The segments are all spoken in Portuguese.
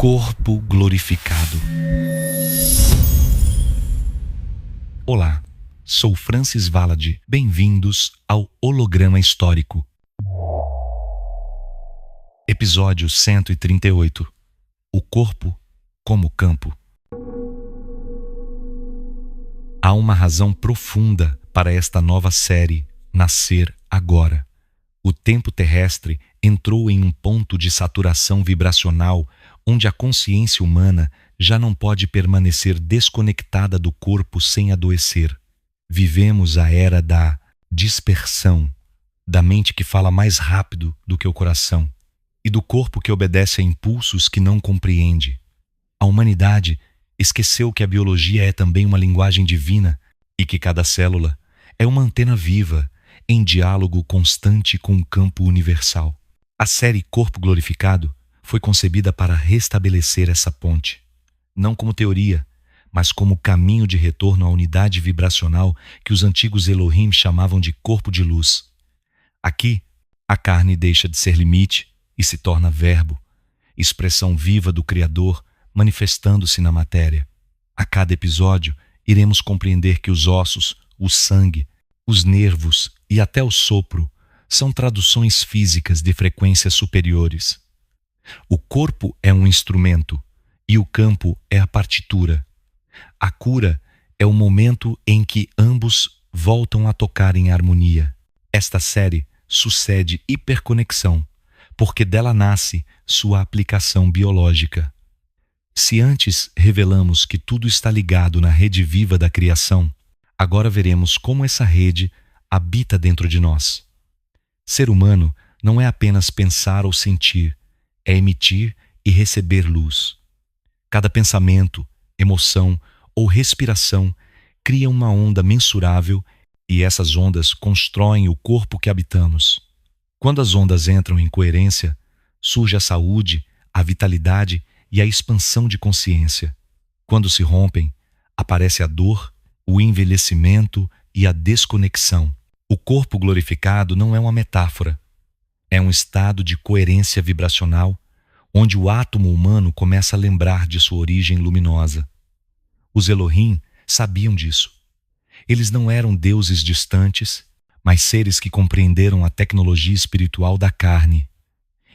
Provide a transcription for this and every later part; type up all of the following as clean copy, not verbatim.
corpo glorificado. Olá, sou Francis Valadi. Bem-vindos ao Holograma Histórico. Episódio 138. O corpo como campo. Há uma razão profunda para esta nova série nascer agora. O tempo terrestre entrou em um ponto de saturação vibracional onde a consciência humana já não pode permanecer desconectada do corpo sem adoecer. Vivemos a era da dispersão, da mente que fala mais rápido do que o coração e do corpo que obedece a impulsos que não compreende. A humanidade esqueceu que a biologia é também uma linguagem divina e que cada célula é uma antena viva em diálogo constante com o campo universal. A série Corpo Glorificado foi concebida para restabelecer essa ponte, não como teoria, mas como caminho de retorno à unidade vibracional que os antigos Elohim chamavam de corpo de luz. Aqui, a carne deixa de ser limite e se torna verbo, expressão viva do Criador manifestando-se na matéria. A cada episódio, iremos compreender que os ossos, o sangue, os nervos e até o sopro são traduções físicas de frequências superiores. O corpo é um instrumento e o campo é a partitura. A cura é o momento em que ambos voltam a tocar em harmonia. Esta série sucede hiperconexão, porque dela nasce sua aplicação biológica. Se antes revelamos que tudo está ligado na rede viva da criação, agora veremos como essa rede habita dentro de nós. Ser humano não é apenas pensar ou sentir, é emitir e receber luz. Cada pensamento, emoção ou respiração cria uma onda mensurável e essas ondas constroem o corpo que habitamos. Quando as ondas entram em coerência, surge a saúde, a vitalidade e a expansão de consciência. Quando se rompem, aparece a dor, o envelhecimento e a desconexão. O corpo glorificado não é uma metáfora. É um estado de coerência vibracional, onde o átomo humano começa a lembrar de sua origem luminosa. Os Elohim sabiam disso. Eles não eram deuses distantes, mas seres que compreenderam a tecnologia espiritual da carne.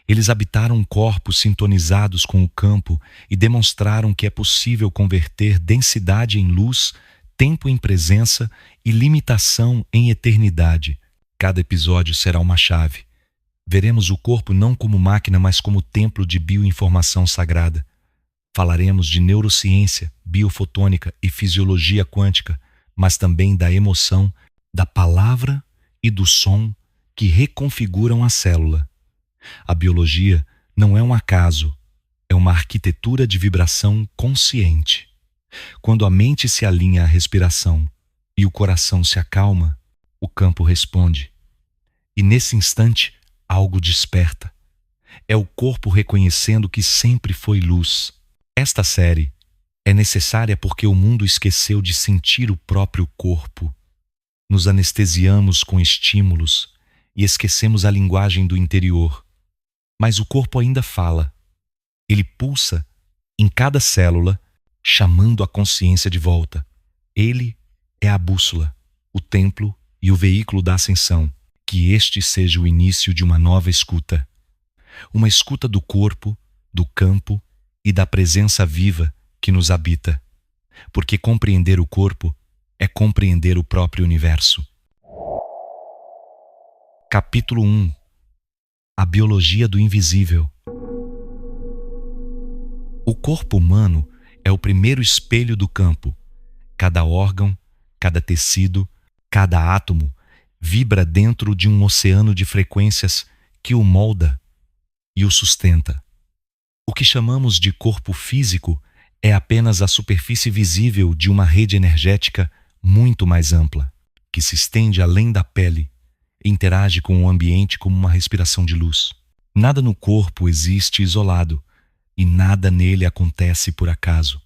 Eles habitaram corpos sintonizados com o campo e demonstraram que é possível converter densidade em luz, tempo em presença e limitação em eternidade. Cada episódio será uma chave. Veremos o corpo não como máquina, mas como templo de bioinformação sagrada. Falaremos de neurociência, biofotônica e fisiologia quântica, mas também da emoção, da palavra e do som que reconfiguram a célula. A biologia não é um acaso, é uma arquitetura de vibração consciente. Quando a mente se alinha à respiração e o coração se acalma, o campo responde. E nesse instante, algo desperta. É o corpo reconhecendo que sempre foi luz. Esta série é necessária porque o mundo esqueceu de sentir o próprio corpo. Nos anestesiamos com estímulos e esquecemos a linguagem do interior. Mas o corpo ainda fala. Ele pulsa em cada célula, chamando a consciência de volta. Ele é a bússola, o templo e o veículo da ascensão. Que este seja o início de uma nova escuta. Uma escuta do corpo, do campo e da presença viva que nos habita. Porque compreender o corpo é compreender o próprio universo. Capítulo 1. A biologia do invisível. O corpo humano é o primeiro espelho do campo. Cada órgão, cada tecido, cada átomo vibra dentro de um oceano de frequências que o molda e o sustenta. O que chamamos de corpo físico é apenas a superfície visível de uma rede energética muito mais ampla, que se estende além da pele e interage com o ambiente como uma respiração de luz. Nada no corpo existe isolado e nada nele acontece por acaso.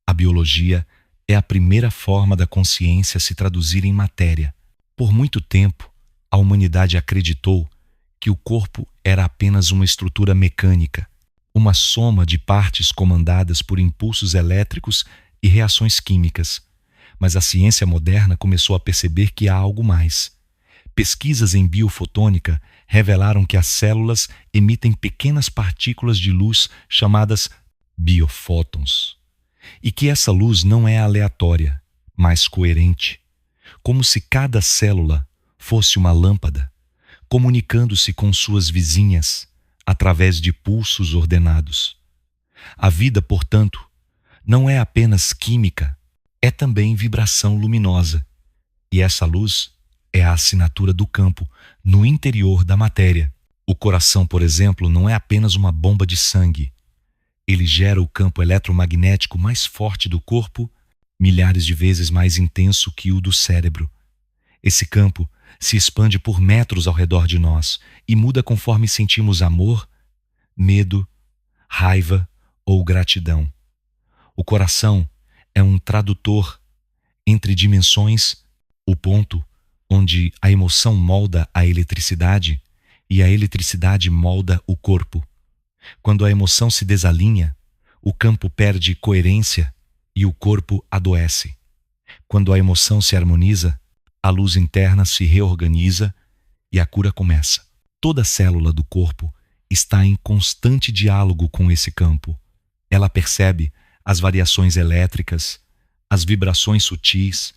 A biologia é a primeira forma da consciência se traduzir em matéria. Por muito tempo, a humanidade acreditou que o corpo era apenas uma estrutura mecânica, uma soma de partes comandadas por impulsos elétricos e reações químicas. Mas a ciência moderna começou a perceber que há algo mais. Pesquisas em biofotônica revelaram que as células emitem pequenas partículas de luz chamadas biofótons, e que essa luz não é aleatória, mas coerente, como se cada célula fosse uma lâmpada, comunicando-se com suas vizinhas através de pulsos ordenados. A vida, portanto, não é apenas química, é também vibração luminosa, e essa luz é a assinatura do campo no interior da matéria. O coração, por exemplo, não é apenas uma bomba de sangue. Ele gera o campo eletromagnético mais forte do corpo, milhares de vezes mais intenso que o do cérebro. Esse campo se expande por metros ao redor de nós e muda conforme sentimos amor, medo, raiva ou gratidão. O coração é um tradutor entre dimensões, o ponto onde a emoção molda a eletricidade e a eletricidade molda o corpo. Quando a emoção se desalinha, o campo perde coerência e o corpo adoece. Quando a emoção se harmoniza, a luz interna se reorganiza e a cura começa. Toda célula do corpo está em constante diálogo com esse campo. Ela percebe as variações elétricas, as vibrações sutis,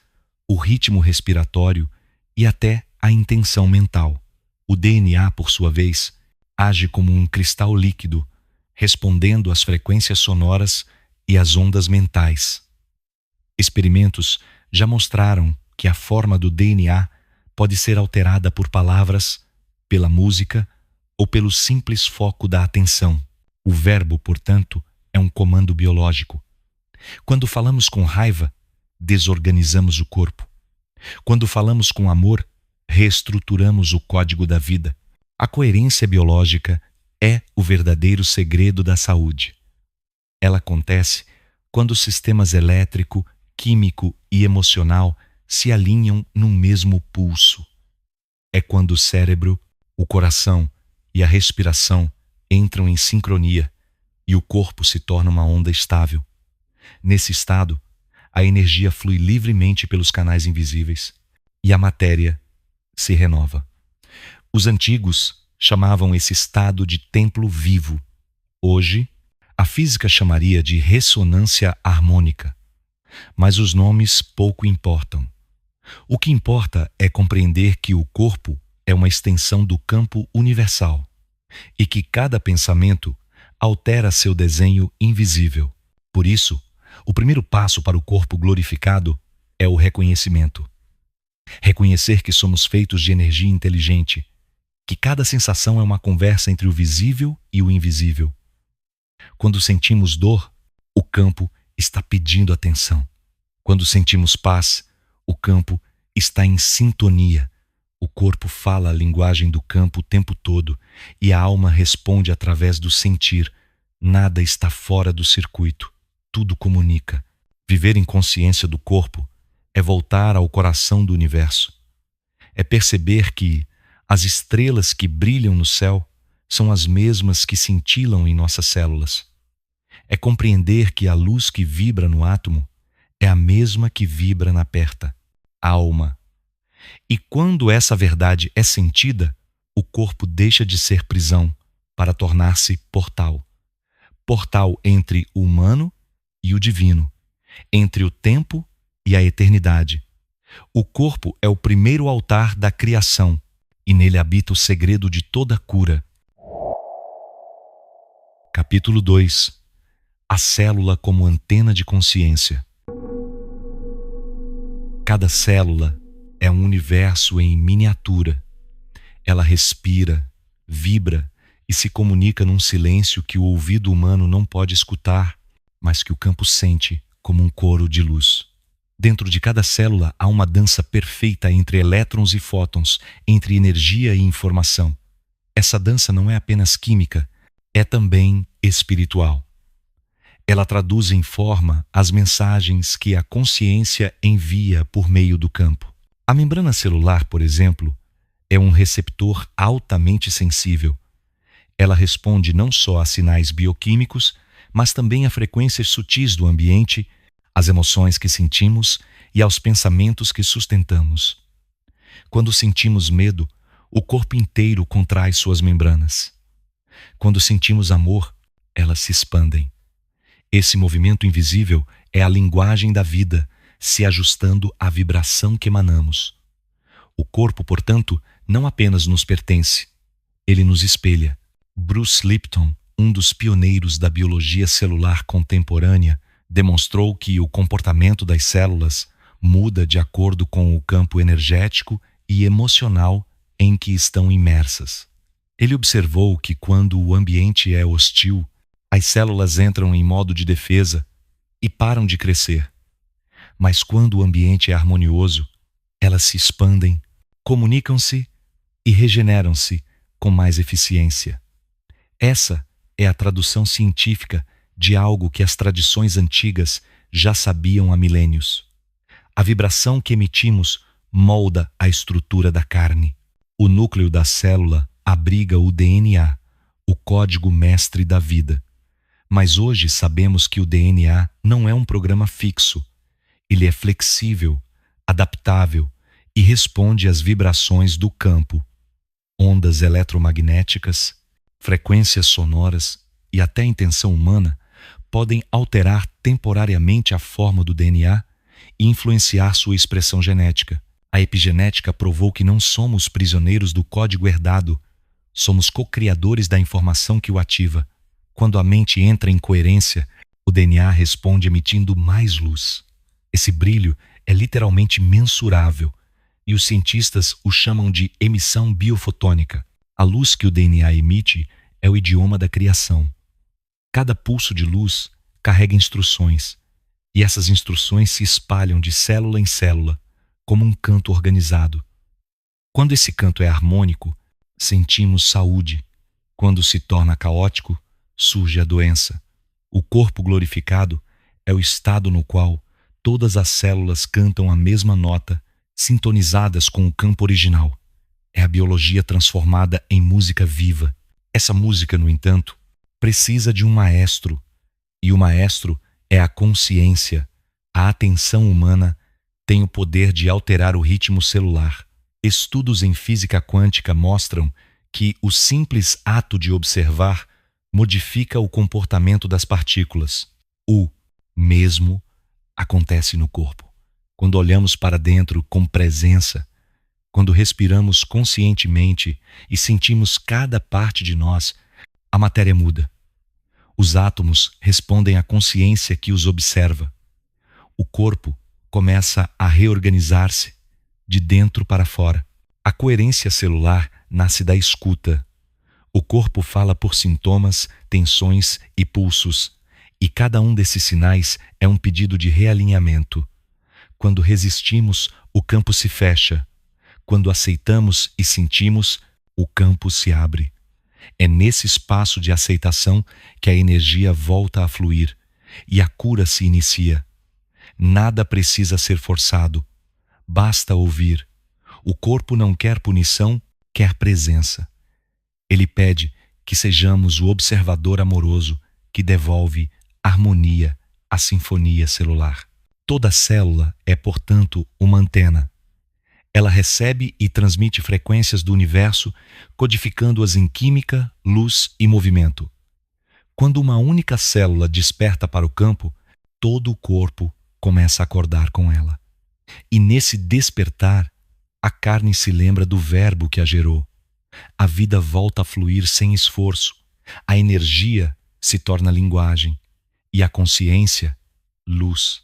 o ritmo respiratório e até a intenção mental. O DNA, por sua vez, age como um cristal líquido, respondendo às frequências sonoras e às ondas mentais. Experimentos já mostraram que a forma do DNA pode ser alterada por palavras, pela música ou pelo simples foco da atenção. O verbo, portanto, é um comando biológico. Quando falamos com raiva, desorganizamos o corpo. Quando falamos com amor, reestruturamos o código da vida. A coerência biológica é o verdadeiro segredo da saúde. Ela acontece quando os sistemas elétrico, químico e emocional se alinham num mesmo pulso. É quando o cérebro, o coração e a respiração entram em sincronia e o corpo se torna uma onda estável. Nesse estado, a energia flui livremente pelos canais invisíveis e a matéria se renova. Os antigos chamavam esse estado de templo vivo. Hoje, a física chamaria de ressonância harmônica. Mas os nomes pouco importam. O que importa é compreender que o corpo é uma extensão do campo universal e que cada pensamento altera seu desenho invisível. Por isso, o primeiro passo para o corpo glorificado é o reconhecimento. Reconhecer que somos feitos de energia inteligente, que cada sensação é uma conversa entre o visível e o invisível. Quando sentimos dor, o campo está pedindo atenção. Quando sentimos paz, o campo está em sintonia. O corpo fala a linguagem do campo o tempo todo e a alma responde através do sentir. Nada está fora do circuito. Tudo comunica. Viver em consciência do corpo é voltar ao coração do universo. É perceber que as estrelas que brilham no céu são as mesmas que cintilam em nossas células. É compreender que a luz que vibra no átomo é a mesma que vibra na perta, a alma. E quando essa verdade é sentida, o corpo deixa de ser prisão para tornar-se portal. Portal entre o humano e o divino, entre o tempo e a eternidade. O corpo é o primeiro altar da criação e nele habita o segredo de toda cura. Capítulo 2. A célula como antena de consciência. Cada célula é um universo em miniatura. Ela respira, vibra e se comunica num silêncio que o ouvido humano não pode escutar, mas que o campo sente como um coro de luz. Dentro de cada célula há uma dança perfeita entre elétrons e fótons, entre energia e informação. Essa dança não é apenas química, é também espiritual. Ela traduz em forma as mensagens que a consciência envia por meio do campo. A membrana celular, por exemplo, é um receptor altamente sensível. Ela responde não só a sinais bioquímicos, mas também a frequências sutis do ambiente, às emoções que sentimos e aos pensamentos que sustentamos. Quando sentimos medo, o corpo inteiro contrai suas membranas. Quando sentimos amor, elas se expandem. Esse movimento invisível é a linguagem da vida, se ajustando à vibração que emanamos. O corpo, portanto, não apenas nos pertence, ele nos espelha. Bruce Lipton, um dos pioneiros da biologia celular contemporânea, demonstrou que o comportamento das células muda de acordo com o campo energético e emocional em que estão imersas. Ele observou que quando o ambiente é hostil, as células entram em modo de defesa e param de crescer. Mas quando o ambiente é harmonioso, elas se expandem, comunicam-se e regeneram-se com mais eficiência. Essa é a tradução científica de algo que as tradições antigas já sabiam há milênios. A vibração que emitimos molda a estrutura da carne. O núcleo da célula abriga o DNA, o código mestre da vida. Mas hoje sabemos que o DNA não é um programa fixo. Ele é flexível, adaptável e responde às vibrações do campo. Ondas eletromagnéticas, frequências sonoras e até a intenção humana podem alterar temporariamente a forma do DNA e influenciar sua expressão genética. A epigenética provou que não somos prisioneiros do código herdado, somos co-criadores da informação que o ativa. Quando a mente entra em coerência, o DNA responde emitindo mais luz. Esse brilho é literalmente mensurável e os cientistas o chamam de emissão biofotônica. A luz que o DNA emite é o idioma da criação. Cada pulso de luz carrega instruções, e essas instruções se espalham de célula em célula, como um canto organizado. Quando esse canto é harmônico, sentimos saúde. Quando se torna caótico, surge a doença. O corpo glorificado é o estado no qual todas as células cantam a mesma nota, sintonizadas com o campo original. É a biologia transformada em música viva. Essa música, no entanto, precisa de um maestro, e o maestro é a consciência. A atenção humana tem o poder de alterar o ritmo celular. Estudos em física quântica mostram que o simples ato de observar modifica o comportamento das partículas. O mesmo acontece no corpo. Quando olhamos para dentro com presença, quando respiramos conscientemente e sentimos cada parte de nós, a matéria muda. Os átomos respondem à consciência que os observa. O corpo começa a reorganizar-se de dentro para fora. A coerência celular nasce da escuta. O corpo fala por sintomas, tensões e pulsos, e cada um desses sinais é um pedido de realinhamento. Quando resistimos, o campo se fecha. Quando aceitamos e sentimos, o campo se abre. É nesse espaço de aceitação que a energia volta a fluir e a cura se inicia. Nada precisa ser forçado. Basta ouvir. O corpo não quer punição, quer presença. Ele pede que sejamos o observador amoroso que devolve harmonia à sinfonia celular. Toda célula é, portanto, uma antena. Ela recebe e transmite frequências do universo, codificando-as em química, luz e movimento. Quando uma única célula desperta para o campo, todo o corpo começa a acordar com ela. E nesse despertar, a carne se lembra do verbo que a gerou. A vida volta a fluir sem esforço. A energia se torna linguagem. E a consciência, luz.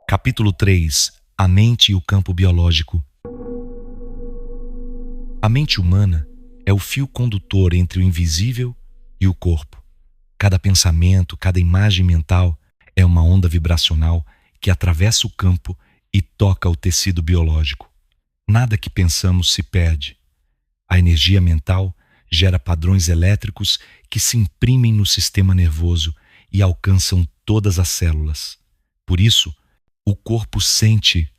Capítulo 3. A mente e o campo biológico. A mente humana é o fio condutor entre o invisível e o corpo. Cada pensamento, cada imagem mental é uma onda vibracional que atravessa o campo e toca o tecido biológico. Nada que pensamos se perde. A energia mental gera padrões elétricos que se imprimem no sistema nervoso e alcançam todas as células. Por isso, o corpo sente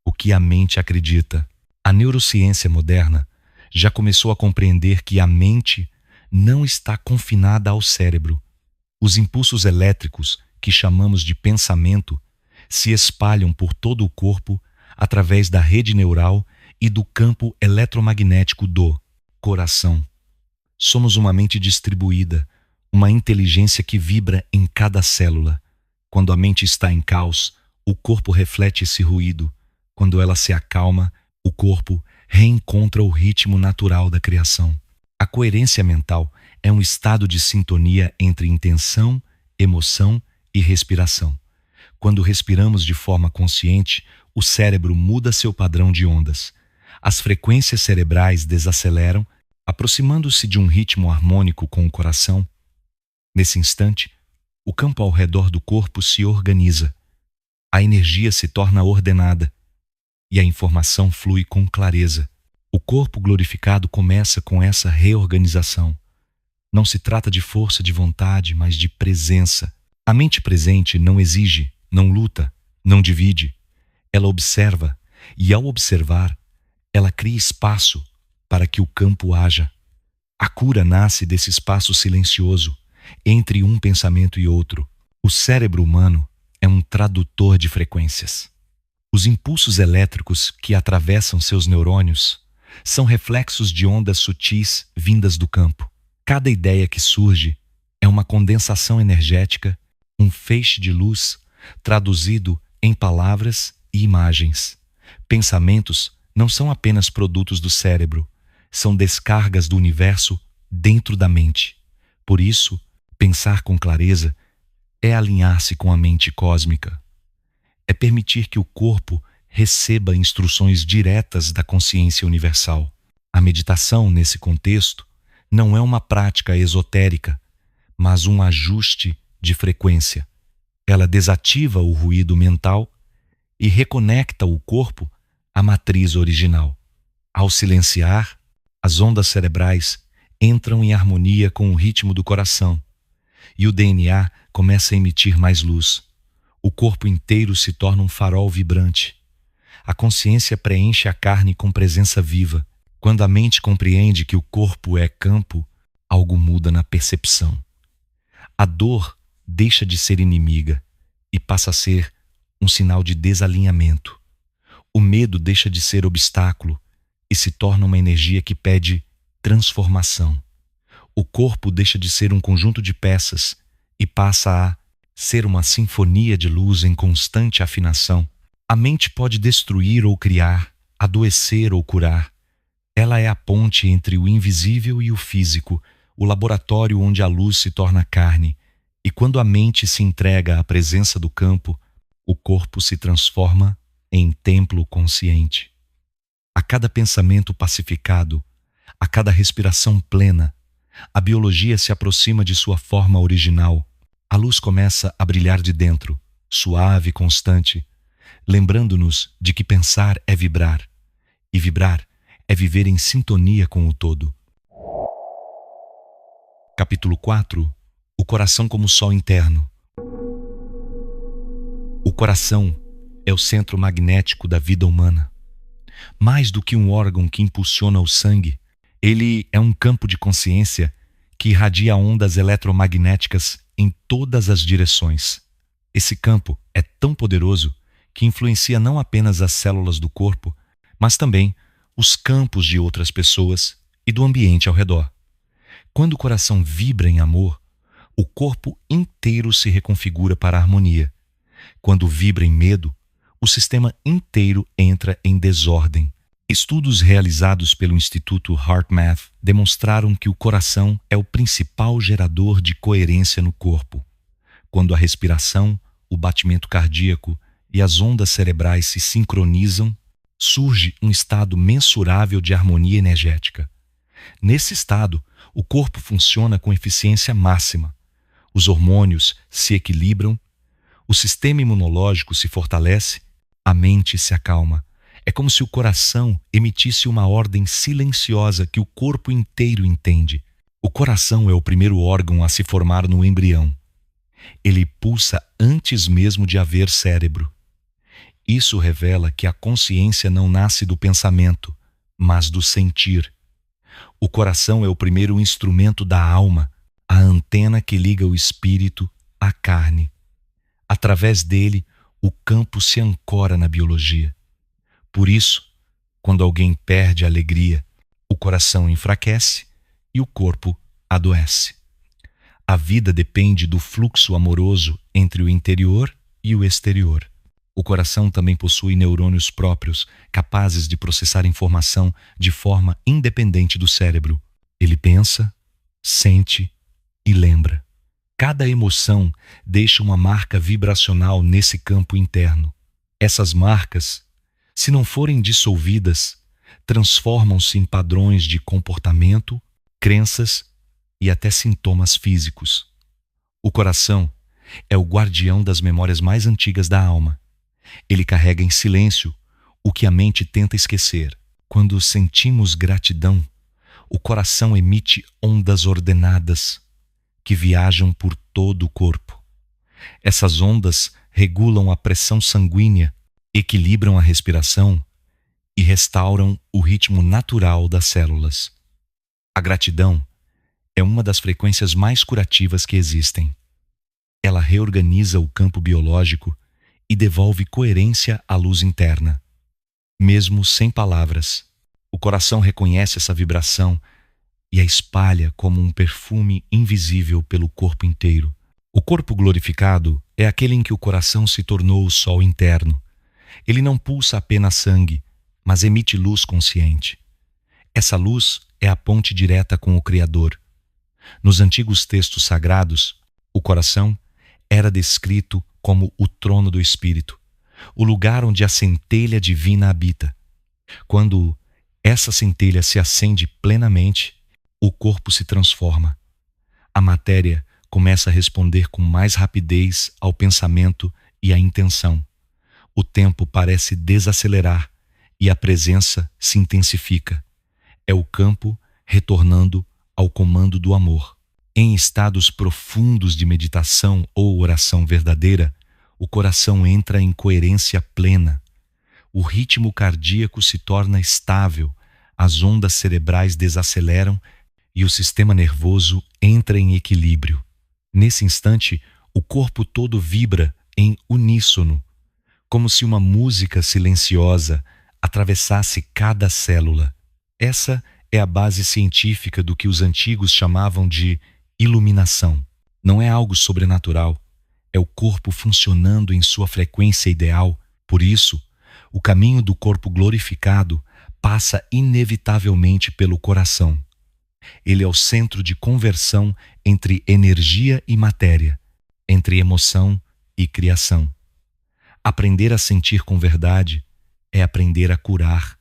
o que a mente acredita. A neurociência moderna já começou a compreender que a mente não está confinada ao cérebro. Os impulsos elétricos, que chamamos de pensamento, se espalham por todo o corpo através da rede neural e do campo eletromagnético do coração. Somos uma mente distribuída, uma inteligência que vibra em cada célula. Quando a mente está em caos, o corpo reflete esse ruído. Quando ela se acalma, o corpo reencontra o ritmo natural da criação. A coerência mental é um estado de sintonia entre intenção, emoção e respiração. Quando respiramos de forma consciente, o cérebro muda seu padrão de ondas. As frequências cerebrais desaceleram, aproximando-se de um ritmo harmônico com o coração. Nesse instante, o campo ao redor do corpo se organiza. A energia se torna ordenada e a informação flui com clareza. O corpo glorificado começa com essa reorganização. Não se trata de força de vontade, mas de presença. A mente presente não exige, não luta, não divide. Ela observa e, ao observar, ela cria espaço para que o campo haja. A cura nasce desse espaço silencioso entre um pensamento e outro. O cérebro humano é um tradutor de frequências. Os impulsos elétricos que atravessam seus neurônios são reflexos de ondas sutis vindas do campo. Cada ideia que surge é uma condensação energética, um feixe de luz traduzido em palavras e imagens. Pensamentos não são apenas produtos do cérebro, são descargas do universo dentro da mente. Por isso, pensar com clareza é alinhar-se com a mente cósmica. É permitir que o corpo receba instruções diretas da consciência universal. A meditação, nesse contexto, não é uma prática esotérica, mas um ajuste de frequência. Ela desativa o ruído mental e reconecta o corpo à matriz original. Ao silenciar, as ondas cerebrais entram em harmonia com o ritmo do coração e o DNA começa a emitir mais luz. O corpo inteiro se torna um farol vibrante. A consciência preenche a carne com presença viva. Quando a mente compreende que o corpo é campo, algo muda na percepção. A dor deixa de ser inimiga e passa a ser um sinal de desalinhamento. O medo deixa de ser obstáculo e se torna uma energia que pede transformação. O corpo deixa de ser um conjunto de peças e passa a ser uma sinfonia de luz em constante afinação. A mente pode destruir ou criar, adoecer ou curar. Ela é a ponte entre o invisível e o físico, o laboratório onde a luz se torna carne. E quando a mente se entrega à presença do campo, o corpo se transforma em templo consciente. A cada pensamento pacificado, a cada respiração plena, a biologia se aproxima de sua forma original. A luz começa a brilhar de dentro, suave e constante, lembrando-nos de que pensar é vibrar, e vibrar é viver em sintonia com o todo. Capítulo 4. O coração como sol interno. O coração é o centro magnético da vida humana. Mais do que um órgão que impulsiona o sangue, ele é um campo de consciência que irradia ondas eletromagnéticas em todas as direções. Esse campo é tão poderoso que influencia não apenas as células do corpo, mas também os campos de outras pessoas e do ambiente ao redor. Quando o coração vibra em amor, o corpo inteiro se reconfigura para a harmonia. Quando vibra em medo, o sistema inteiro entra em desordem. Estudos realizados pelo Instituto HeartMath demonstraram que o coração é o principal gerador de coerência no corpo. Quando a respiração, o batimento cardíaco e as ondas cerebrais se sincronizam, surge um estado mensurável de harmonia energética. Nesse estado, o corpo funciona com eficiência máxima. Os hormônios se equilibram, o sistema imunológico se fortalece, a mente se acalma. É como se o coração emitisse uma ordem silenciosa que o corpo inteiro entende. O coração é o primeiro órgão a se formar no embrião. Ele pulsa antes mesmo de haver cérebro. Isso revela que a consciência não nasce do pensamento, mas do sentir. O coração é o primeiro instrumento da alma, a antena que liga o espírito à carne. Através dele, o campo se ancora na biologia. Por isso, quando alguém perde a alegria, o coração enfraquece e o corpo adoece. A vida depende do fluxo amoroso entre o interior e o exterior. O coração também possui neurônios próprios, capazes de processar informação de forma independente do cérebro. Ele pensa, sente e lembra. Cada emoção deixa uma marca vibracional nesse campo interno. Essas marcas, se não forem dissolvidas, transformam-se em padrões de comportamento, crenças e até sintomas físicos. O coração é o guardião das memórias mais antigas da alma. Ele carrega em silêncio o que a mente tenta esquecer. Quando sentimos gratidão, o coração emite ondas ordenadas que viajam por todo o corpo. Essas ondas regulam a pressão sanguínea, equilibram a respiração e restauram o ritmo natural das células. A gratidão é uma das frequências mais curativas que existem. Ela reorganiza o campo biológico e devolve coerência à luz interna. Mesmo sem palavras, o coração reconhece essa vibração e a espalha como um perfume invisível pelo corpo inteiro. O corpo glorificado é aquele em que o coração se tornou o sol interno. Ele não pulsa apenas sangue, mas emite luz consciente. Essa luz é a ponte direta com o Criador. Nos antigos textos sagrados, o coração era descrito como o trono do Espírito, o lugar onde a centelha divina habita. Quando essa centelha se acende plenamente, o corpo se transforma. A matéria começa a responder com mais rapidez ao pensamento e à intenção. O tempo parece desacelerar e a presença se intensifica. É o campo retornando ao comando do amor. Em estados profundos de meditação ou oração verdadeira, o coração entra em coerência plena. O ritmo cardíaco se torna estável, as ondas cerebrais desaceleram e o sistema nervoso entra em equilíbrio. Nesse instante, o corpo todo vibra em uníssono, como se uma música silenciosa atravessasse cada célula. Essa é a base científica do que os antigos chamavam de iluminação. Não é algo sobrenatural, é o corpo funcionando em sua frequência ideal. Por isso, o caminho do corpo glorificado passa inevitavelmente pelo coração. Ele é o centro de conversão entre energia e matéria, entre emoção e criação. Aprender a sentir com verdade é aprender a curar.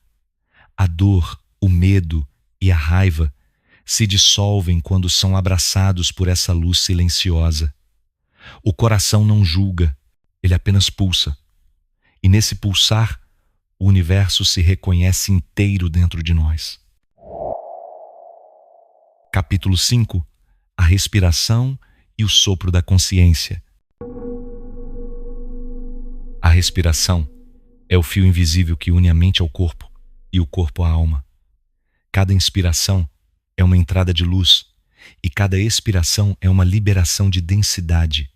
A dor, o medo e a raiva se dissolvem quando são abraçados por essa luz silenciosa. O coração não julga, ele apenas pulsa. E nesse pulsar, o universo se reconhece inteiro dentro de nós. Capítulo 5. A respiração e o sopro da consciência. A respiração é o fio invisível que une a mente ao corpo e o corpo à alma. Cada inspiração é uma entrada de luz e cada expiração é uma liberação de densidade.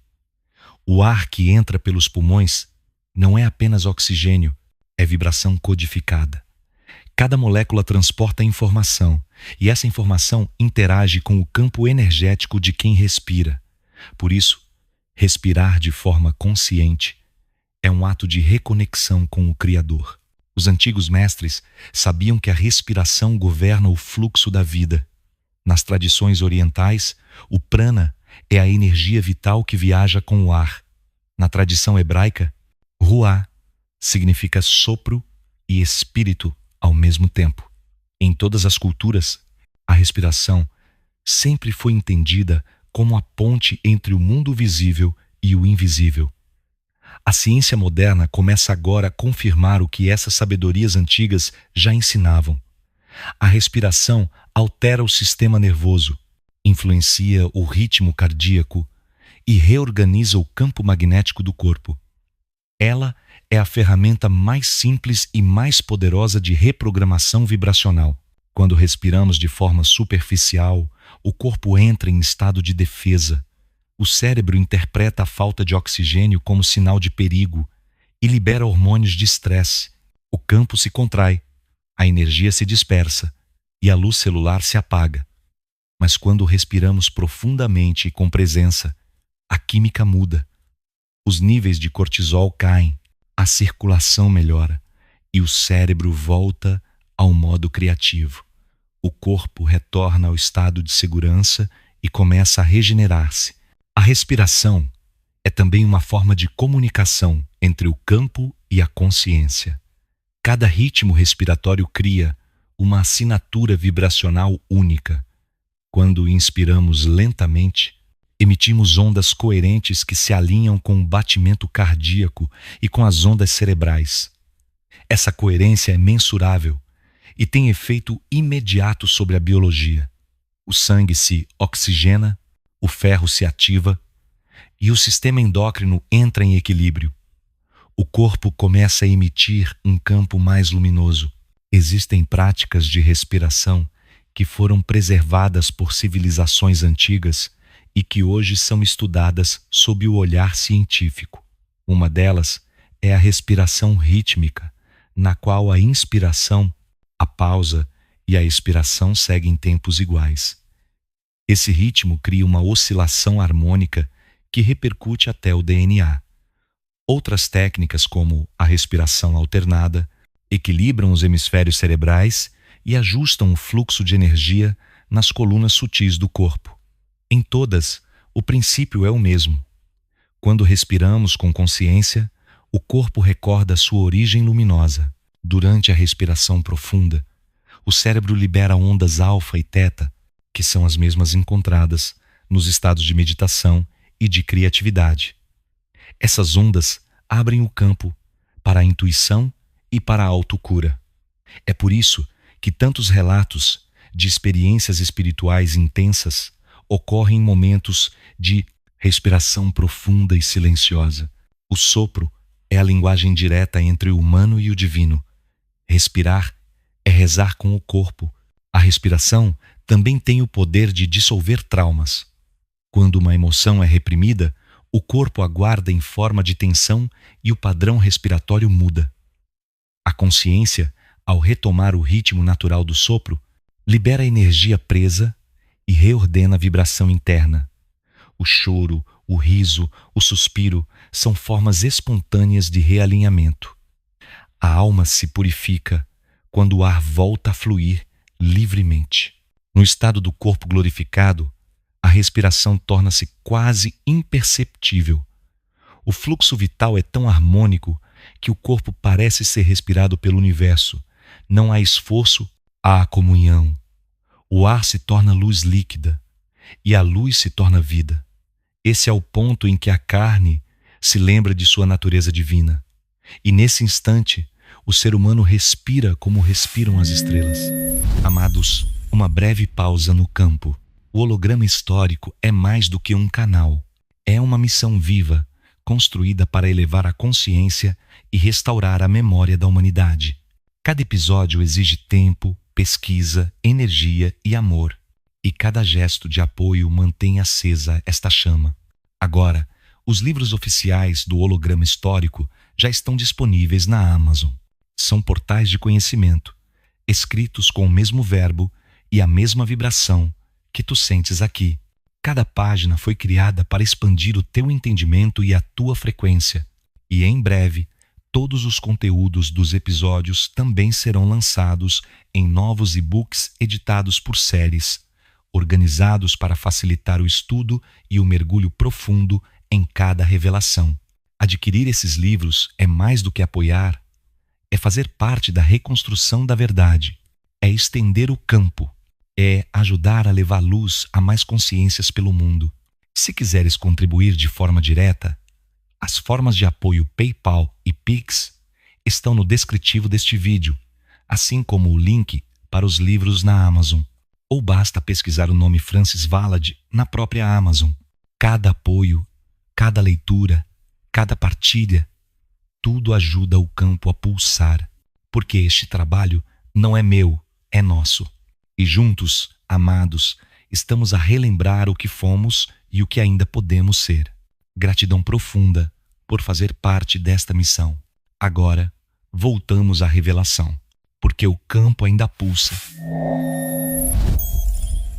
O ar que entra pelos pulmões não é apenas oxigênio, é vibração codificada. Cada molécula transporta informação e essa informação interage com o campo energético de quem respira. Por isso, respirar de forma consciente é um ato de reconexão com o Criador. Os antigos mestres sabiam que a respiração governa o fluxo da vida. Nas tradições orientais, o prana é a energia vital que viaja com o ar. Na tradição hebraica, ruá significa sopro e espírito ao mesmo tempo. Em todas as culturas, a respiração sempre foi entendida como a ponte entre o mundo visível e o invisível. A ciência moderna começa agora a confirmar o que essas sabedorias antigas já ensinavam. A respiração altera o sistema nervoso, influencia o ritmo cardíaco e reorganiza o campo magnético do corpo. Ela é a ferramenta mais simples e mais poderosa de reprogramação vibracional. Quando respiramos de forma superficial, o corpo entra em estado de defesa. O cérebro interpreta a falta de oxigênio como sinal de perigo e libera hormônios de estresse. O campo se contrai, a energia se dispersa e a luz celular se apaga. Mas quando respiramos profundamente e com presença, a química muda. Os níveis de cortisol caem, a circulação melhora e o cérebro volta ao modo criativo. O corpo retorna ao estado de segurança e começa a regenerar-se. A respiração é também uma forma de comunicação entre o campo e a consciência. Cada ritmo respiratório cria uma assinatura vibracional única. Quando inspiramos lentamente, emitimos ondas coerentes que se alinham com o batimento cardíaco e com as ondas cerebrais. Essa coerência é mensurável e tem efeito imediato sobre a biologia. O sangue se oxigena, o ferro se ativa e o sistema endócrino entra em equilíbrio. O corpo começa a emitir um campo mais luminoso. Existem práticas de respiração que foram preservadas por civilizações antigas e que hoje são estudadas sob o olhar científico. Uma delas é a respiração rítmica, na qual a inspiração, a pausa e a expiração seguem tempos iguais. Esse ritmo cria uma oscilação harmônica que repercute até o DNA. Outras técnicas, como a respiração alternada, equilibram os hemisférios cerebrais e ajustam o fluxo de energia nas colunas sutis do corpo. Em todas, o princípio é o mesmo. Quando respiramos com consciência, o corpo recorda sua origem luminosa. Durante a respiração profunda, o cérebro libera ondas alfa e teta, que são as mesmas encontradas nos estados de meditação e de criatividade. Essas ondas abrem o campo para a intuição e para a autocura. É por isso que tantos relatos de experiências espirituais intensas ocorrem em momentos de respiração profunda e silenciosa. O sopro é a linguagem direta entre o humano e o divino. Respirar é rezar com o corpo. A respiração também tem o poder de dissolver traumas. Quando uma emoção é reprimida, o corpo aguarda em forma de tensão e o padrão respiratório muda. A consciência, ao retomar o ritmo natural do sopro, libera a energia presa e reordena a vibração interna. O choro, o riso, o suspiro são formas espontâneas de realinhamento. A alma se purifica quando o ar volta a fluir livremente. No estado do corpo glorificado, a respiração torna-se quase imperceptível. O fluxo vital é tão harmônico que o corpo parece ser respirado pelo universo. Não há esforço, há comunhão. O ar se torna luz líquida e a luz se torna vida. Esse é o ponto em que a carne se lembra de sua natureza divina. E nesse instante, o ser humano respira como respiram as estrelas. Amados, uma breve pausa no campo. O holograma histórico é mais do que um canal. É uma missão viva, construída para elevar a consciência e restaurar a memória da humanidade. Cada episódio exige tempo, pesquisa, energia e amor. E cada gesto de apoio mantém acesa esta chama. Agora, os livros oficiais do holograma histórico já estão disponíveis na Amazon. São portais de conhecimento, escritos com o mesmo verbo e a mesma vibração que tu sentes aqui. Cada página foi criada para expandir o teu entendimento e a tua frequência. E em breve, todos os conteúdos dos episódios também serão lançados em novos e-books editados por séries, organizados para facilitar o estudo e o mergulho profundo em cada revelação. Adquirir esses livros é mais do que apoiar, é fazer parte da reconstrução da verdade, é estender o campo, é ajudar a levar luz a mais consciências pelo mundo. Se quiseres contribuir de forma direta, as formas de apoio PayPal e Pix estão no descritivo deste vídeo, assim como o link para os livros na Amazon. Ou basta pesquisar o nome Francis Valade na própria Amazon. Cada apoio, cada leitura, cada partilha, tudo ajuda o campo a pulsar, porque este trabalho não é meu, é nosso. E juntos, amados, estamos a relembrar o que fomos e o que ainda podemos ser. Gratidão profunda por fazer parte desta missão. Agora, voltamos à revelação, porque o campo ainda pulsa.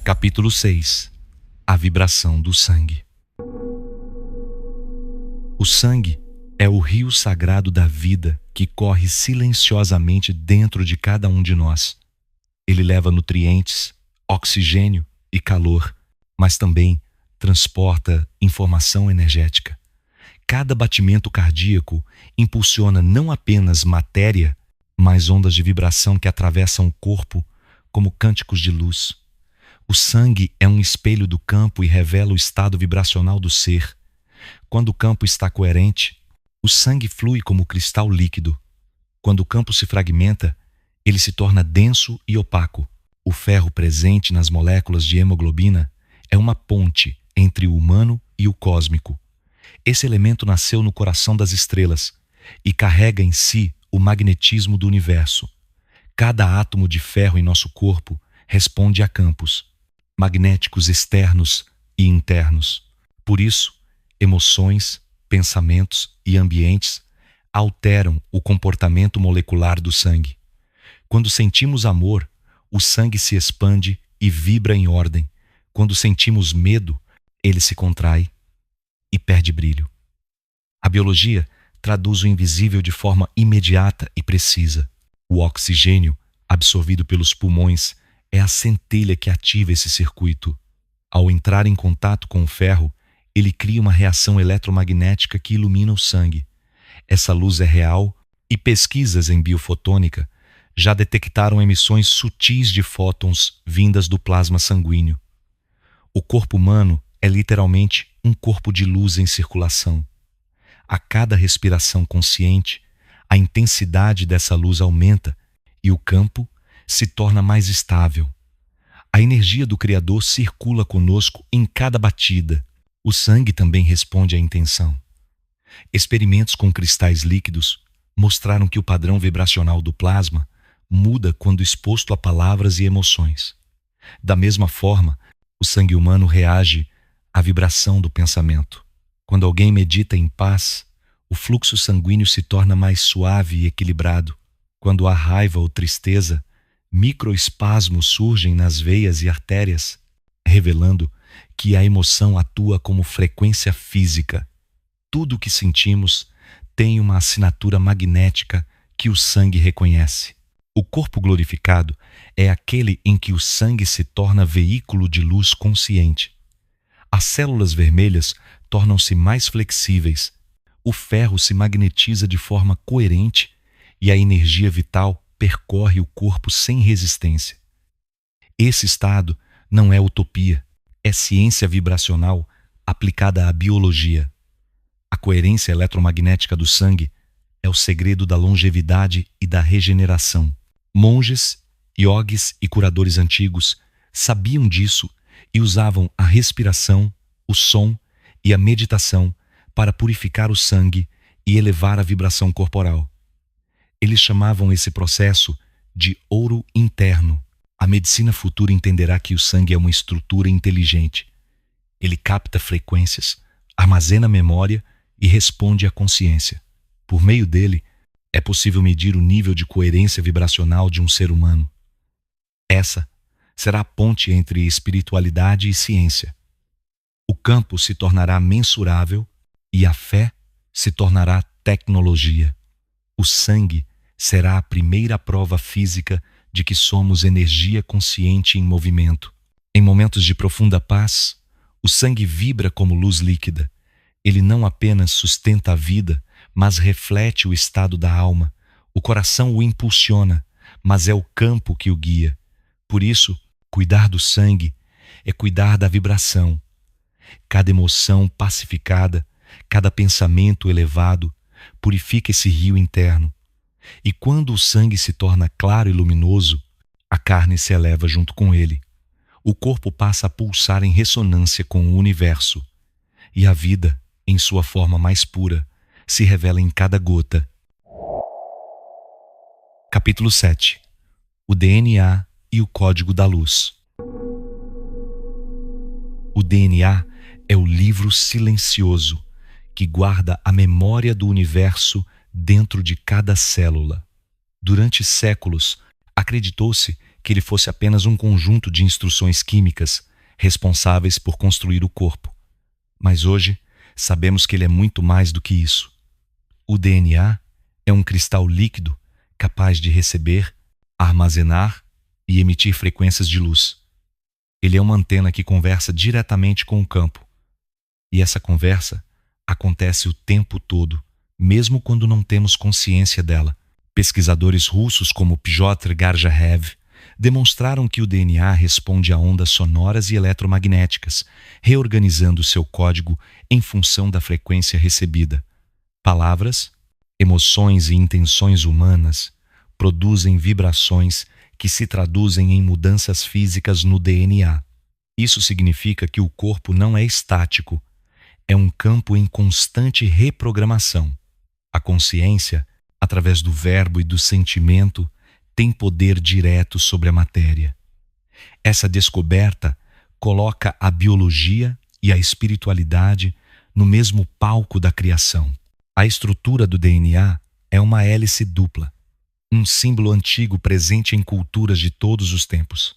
Capítulo 6. A vibração do sangue. O sangue é o rio sagrado da vida que corre silenciosamente dentro de cada um de nós. Ele leva nutrientes, oxigênio e calor, mas também transporta informação energética. Cada batimento cardíaco impulsiona não apenas matéria, mas ondas de vibração que atravessam o corpo como cânticos de luz. O sangue é um espelho do campo e revela o estado vibracional do ser. Quando o campo está coerente, o sangue flui como cristal líquido. Quando o campo se fragmenta, ele se torna denso e opaco. O ferro presente nas moléculas de hemoglobina é uma ponte entre o humano e o cósmico. Esse elemento nasceu no coração das estrelas e carrega em si o magnetismo do universo. Cada átomo de ferro em nosso corpo responde a campos magnéticos externos e internos. Por isso, emoções, pensamentos e ambientes alteram o comportamento molecular do sangue. Quando sentimos amor, o sangue se expande e vibra em ordem. Quando sentimos medo, ele se contrai e perde brilho. A biologia traduz o invisível de forma imediata e precisa. O oxigênio, absorvido pelos pulmões, é a centelha que ativa esse circuito. Ao entrar em contato com o ferro, ele cria uma reação eletromagnética que ilumina o sangue. Essa luz é real e pesquisas em biofotônica já detectaram emissões sutis de fótons vindas do plasma sanguíneo. O corpo humano é literalmente um corpo de luz em circulação. A cada respiração consciente, a intensidade dessa luz aumenta e o campo se torna mais estável. A energia do Criador circula conosco em cada batida. O sangue também responde à intenção. Experimentos com cristais líquidos mostraram que o padrão vibracional do plasma muda quando exposto a palavras e emoções. Da mesma forma, o sangue humano reage à vibração do pensamento. Quando alguém medita em paz, o fluxo sanguíneo se torna mais suave e equilibrado. Quando há raiva ou tristeza, microespasmos surgem nas veias e artérias, revelando que a emoção atua como frequência física. Tudo o que sentimos tem uma assinatura magnética que o sangue reconhece. O corpo glorificado é aquele em que o sangue se torna veículo de luz consciente. As células vermelhas tornam-se mais flexíveis, o ferro se magnetiza de forma coerente e a energia vital percorre o corpo sem resistência. Esse estado não é utopia, é ciência vibracional aplicada à biologia. A coerência eletromagnética do sangue é o segredo da longevidade e da regeneração. Monges, iogues e curadores antigos sabiam disso e usavam a respiração, o som e a meditação para purificar o sangue e elevar a vibração corporal. Eles chamavam esse processo de ouro interno. A medicina futura entenderá que o sangue é uma estrutura inteligente. Ele capta frequências, armazena memória e responde à consciência. Por meio dele, é possível medir o nível de coerência vibracional de um ser humano. Essa será a ponte entre espiritualidade e ciência. O campo se tornará mensurável e a fé se tornará tecnologia. O sangue será a primeira prova física de que somos energia consciente em movimento. Em momentos de profunda paz, o sangue vibra como luz líquida. Ele não apenas sustenta a vida, mas reflete o estado da alma. O coração o impulsiona, mas é o campo que o guia. Por isso, cuidar do sangue é cuidar da vibração. Cada emoção pacificada, cada pensamento elevado, purifica esse rio interno. E quando o sangue se torna claro e luminoso, a carne se eleva junto com ele. O corpo passa a pulsar em ressonância com o universo. E a vida, em sua forma mais pura, se revela em cada gota. Capítulo 7. O DNA e o código da luz. O DNA é o livro silencioso que guarda a memória do universo dentro de cada célula. Durante séculos, acreditou-se que ele fosse apenas um conjunto de instruções químicas responsáveis por construir o corpo. Mas hoje, sabemos que ele é muito mais do que isso. O DNA é um cristal líquido capaz de receber, armazenar e emitir frequências de luz. Ele é uma antena que conversa diretamente com o campo. E essa conversa acontece o tempo todo, mesmo quando não temos consciência dela. Pesquisadores russos como Piotr Garjarev demonstraram que o DNA responde a ondas sonoras e eletromagnéticas, reorganizando seu código em função da frequência recebida. Palavras, emoções e intenções humanas produzem vibrações que se traduzem em mudanças físicas no DNA. Isso significa que o corpo não é estático, é um campo em constante reprogramação. A consciência, através do verbo e do sentimento, tem poder direto sobre a matéria. Essa descoberta coloca a biologia e a espiritualidade no mesmo palco da criação. A estrutura do DNA é uma hélice dupla, um símbolo antigo presente em culturas de todos os tempos.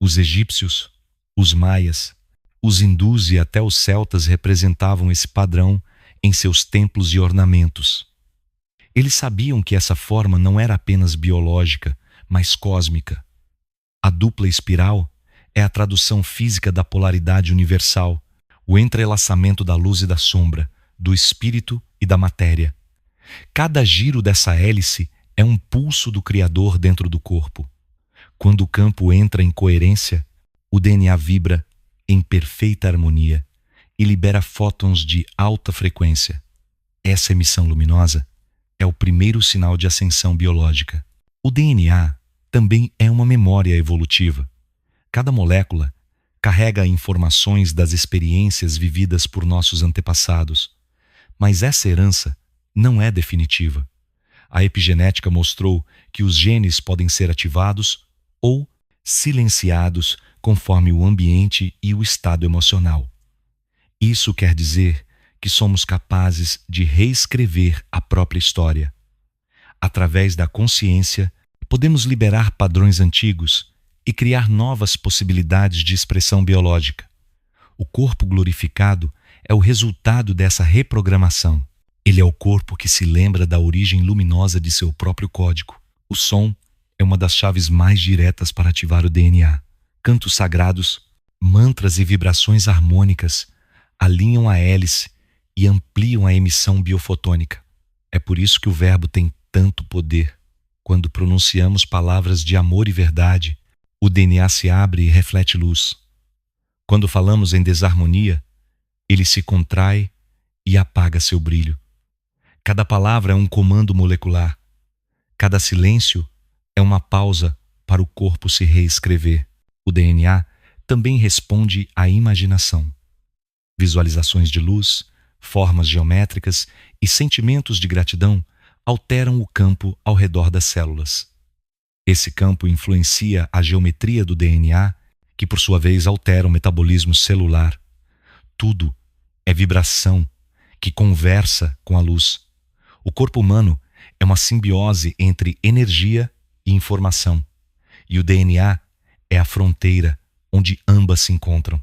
Os egípcios, os maias, os hindus e até os celtas representavam esse padrão em seus templos e ornamentos. Eles sabiam que essa forma não era apenas biológica, mas cósmica. A dupla espiral é a tradução física da polaridade universal, o entrelaçamento da luz e da sombra, do espírito e da matéria. Cada giro dessa hélice é um pulso do Criador dentro do corpo. Quando o campo entra em coerência, o DNA vibra em perfeita harmonia e libera fótons de alta frequência. Essa emissão luminosa é o primeiro sinal de ascensão biológica. O DNA também é uma memória evolutiva. Cada molécula carrega informações das experiências vividas por nossos antepassados, mas essa herança não é definitiva. A epigenética mostrou que os genes podem ser ativados ou silenciados conforme o ambiente e o estado emocional. Isso quer dizer que somos capazes de reescrever a própria história. Através da consciência, podemos liberar padrões antigos e criar novas possibilidades de expressão biológica. O corpo glorificado é o resultado dessa reprogramação. Ele é o corpo que se lembra da origem luminosa de seu próprio código. O som é uma das chaves mais diretas para ativar o DNA. Cantos sagrados, mantras e vibrações harmônicas alinham a hélice e ampliam a emissão biofotônica. É por isso que o verbo tem tanto poder. Quando pronunciamos palavras de amor e verdade, o DNA se abre e reflete luz. Quando falamos em desarmonia, ele se contrai e apaga seu brilho. Cada palavra é um comando molecular. Cada silêncio é uma pausa para o corpo se reescrever. O DNA também responde à imaginação. Visualizações de luz, formas geométricas e sentimentos de gratidão alteram o campo ao redor das células. Esse campo influencia a geometria do DNA, que por sua vez altera o metabolismo celular. Tudo é vibração que conversa com a luz. O corpo humano é uma simbiose entre energia e informação, e o DNA é a fronteira onde ambas se encontram.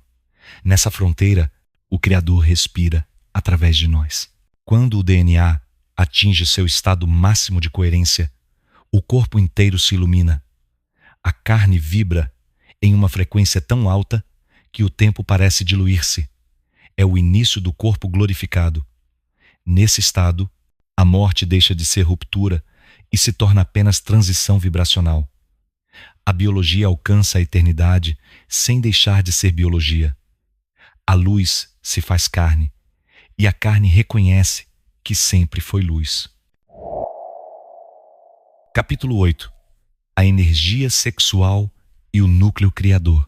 Nessa fronteira, o Criador respira através de nós. Quando o DNA atinge seu estado máximo de coerência, o corpo inteiro se ilumina. A carne vibra em uma frequência tão alta que o tempo parece diluir-se. É o início do corpo glorificado. Nesse estado, a morte deixa de ser ruptura e se torna apenas transição vibracional. A biologia alcança a eternidade sem deixar de ser biologia. A luz se faz carne e a carne reconhece que sempre foi luz. Capítulo 8. A energia sexual e o núcleo criador.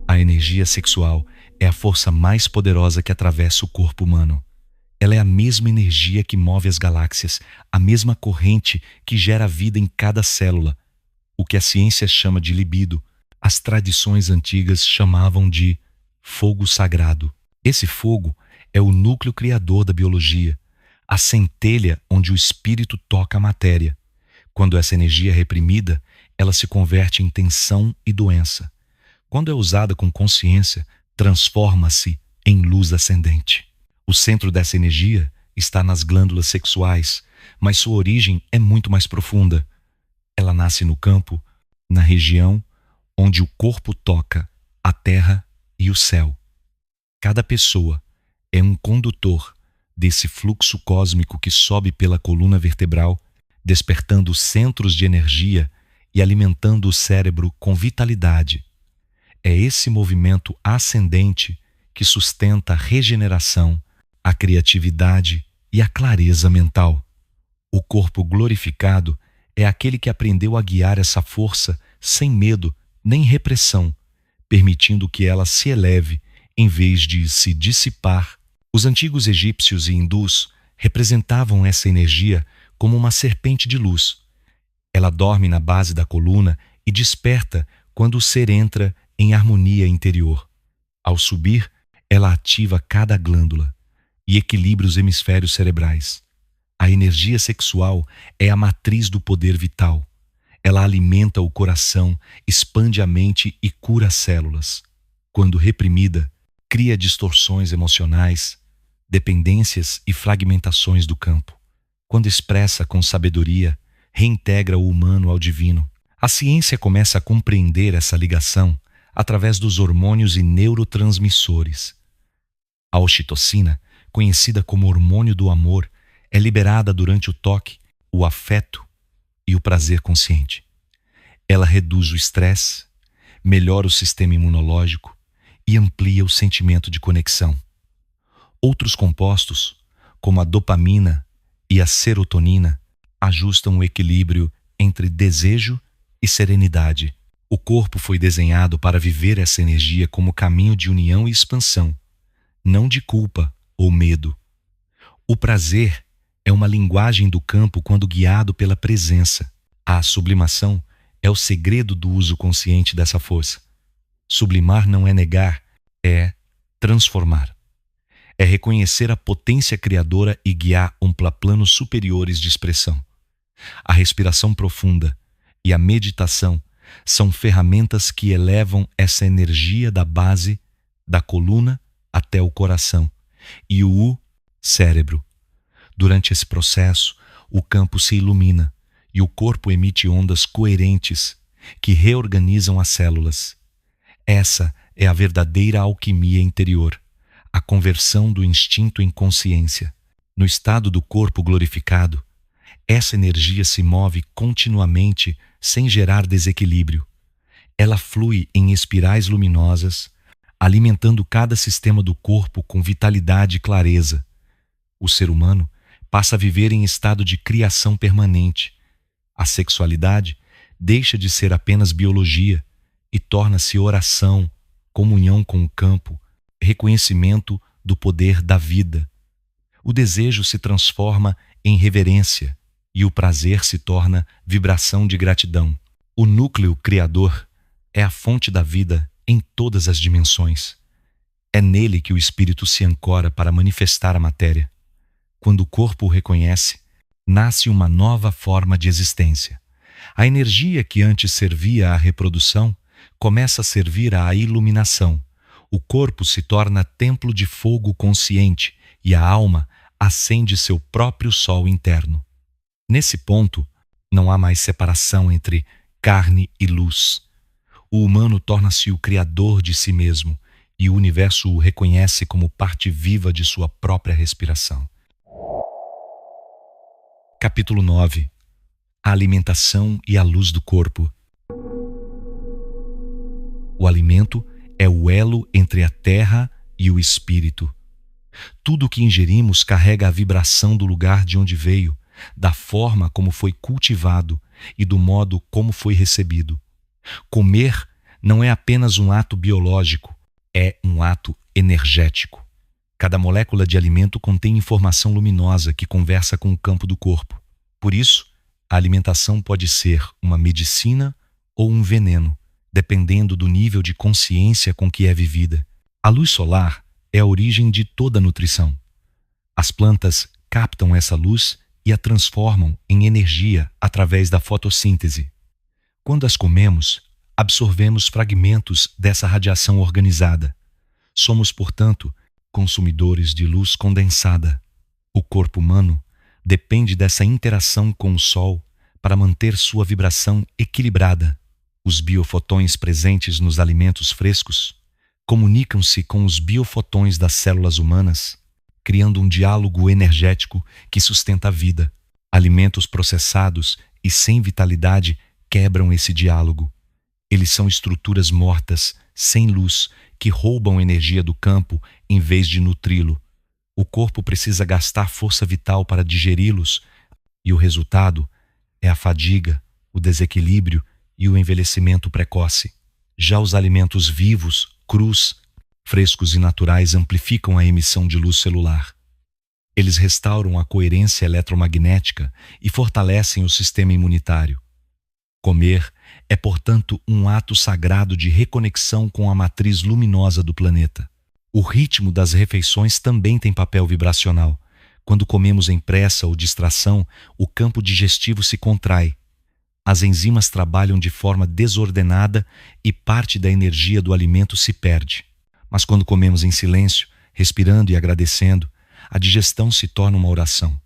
A energia sexual é a força mais poderosa que atravessa o corpo humano. Ela é a mesma energia que move as galáxias, a mesma corrente que gera vida em cada célula, O que a ciência chama de libido, as tradições antigas chamavam de fogo sagrado. Esse fogo é o núcleo criador da biologia, a centelha onde o espírito toca a matéria. Quando essa energia é reprimida, ela se converte em tensão e doença. Quando é usada com consciência, transforma-se em luz ascendente. O centro dessa energia está nas glândulas sexuais, mas sua origem é muito mais profunda. Ela nasce no campo, na região onde o corpo toca a terra e o céu. Cada pessoa é um condutor desse fluxo cósmico que sobe pela coluna vertebral, despertando centros de energia e alimentando o cérebro com vitalidade. É esse movimento ascendente que sustenta a regeneração, a criatividade e a clareza mental. O corpo glorificado é aquele que aprendeu a guiar essa força sem medo nem repressão, permitindo que ela se eleve em vez de se dissipar. Os antigos egípcios e hindus representavam essa energia como uma serpente de luz. Ela dorme na base da coluna e desperta quando o ser entra em harmonia interior. Ao subir, ela ativa cada glândula e equilibra os hemisférios cerebrais. A energia sexual é a matriz do poder vital. Ela alimenta o coração, expande a mente e cura as células. Quando reprimida, cria distorções emocionais, dependências e fragmentações do campo. Quando expressa com sabedoria, reintegra o humano ao divino. A ciência começa a compreender essa ligação através dos hormônios e neurotransmissores. A ocitocina, conhecida como hormônio do amor, é liberada durante o toque, o afeto e o prazer consciente. Ela reduz o estresse, melhora o sistema imunológico e amplia o sentimento de conexão. Outros compostos, como a dopamina e a serotonina, ajustam o equilíbrio entre desejo e serenidade. O corpo foi desenhado para viver essa energia como caminho de união e expansão, não de culpa ou medo. O prazer é uma linguagem do campo quando guiado pela presença. A sublimação é o segredo do uso consciente dessa força. Sublimar não é negar, é transformar. É reconhecer a potência criadora e guiar planos superiores de expressão. A respiração profunda e a meditação são ferramentas que elevam essa energia da base, da coluna até o coração e o cérebro. Durante esse processo, o campo se ilumina e o corpo emite ondas coerentes que reorganizam as células. Essa é a verdadeira alquimia interior, a conversão do instinto em consciência. No estado do corpo glorificado, essa energia se move continuamente sem gerar desequilíbrio. Ela flui em espirais luminosas, alimentando cada sistema do corpo com vitalidade e clareza. O ser humano passa a viver em estado de criação permanente. A sexualidade deixa de ser apenas biologia e torna-se oração, comunhão com o campo, reconhecimento do poder da vida. O desejo se transforma em reverência e o prazer se torna vibração de gratidão. O núcleo criador é a fonte da vida em todas as dimensões. É nele que o espírito se ancora para manifestar a matéria. Quando o corpo o reconhece, nasce uma nova forma de existência. A energia que antes servia à reprodução começa a servir à iluminação. O corpo se torna templo de fogo consciente e a alma acende seu próprio sol interno. Nesse ponto, não há mais separação entre carne e luz. O humano torna-se o criador de si mesmo e o universo o reconhece como parte viva de sua própria respiração. Capítulo 9. A alimentação e a luz do corpo. O alimento é o elo entre a terra e o espírito. Tudo o que ingerimos carrega a vibração do lugar de onde veio, da forma como foi cultivado e do modo como foi recebido. Comer não é apenas um ato biológico, é um ato energético. Cada molécula de alimento contém informação luminosa que conversa com o campo do corpo. Por isso, a alimentação pode ser uma medicina ou um veneno, dependendo do nível de consciência com que é vivida. A luz solar é a origem de toda a nutrição. As plantas captam essa luz e a transformam em energia através da fotossíntese. Quando as comemos, absorvemos fragmentos dessa radiação organizada. Somos, portanto, consumidores de luz condensada. O corpo humano depende dessa interação com o Sol para manter sua vibração equilibrada. Os biofotões presentes nos alimentos frescos comunicam-se com os biofotões das células humanas, criando um diálogo energético que sustenta a vida. Alimentos processados e sem vitalidade quebram esse diálogo. Eles são estruturas mortas, sem luz, que roubam energia do campo em vez de nutri-lo. O corpo precisa gastar força vital para digeri-los, e o resultado é a fadiga, o desequilíbrio e o envelhecimento precoce. Já os alimentos vivos, crus, frescos e naturais amplificam a emissão de luz celular. Eles restauram a coerência eletromagnética e fortalecem o sistema imunitário. Comer é, portanto, um ato sagrado de reconexão com a matriz luminosa do planeta. O ritmo das refeições também tem papel vibracional. Quando comemos em pressa ou distração, o campo digestivo se contrai. As enzimas trabalham de forma desordenada e parte da energia do alimento se perde. Mas quando comemos em silêncio, respirando e agradecendo, a digestão se torna uma oração.